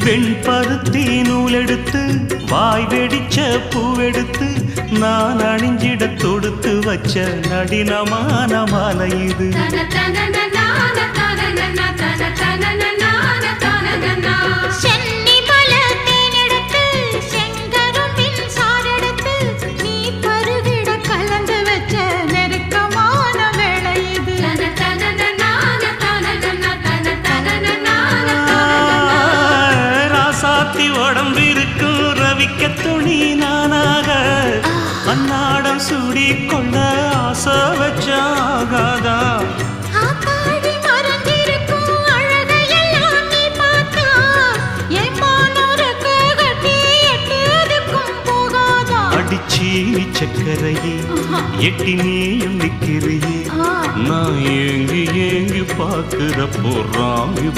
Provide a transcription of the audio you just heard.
வெண்பருத்தி நூலெடுத்து வாய் வெடிச்ச பூவெடுத்து நான் அணிஞ்சிட தொடுத்து வச்ச நடினமான மாலை இது. உடம்பிருக்கும் ரவிக்க துணி நானாக அன்னாடம் சூடி கொண்ட ஆசை வச்சாகாதா. அடிச்சீனி சக்கரையே எட்டி நீயும் நிக்கிறையே நான் ஏங்கி ஏங்கி பார்க்கிறப்போ ராங்கி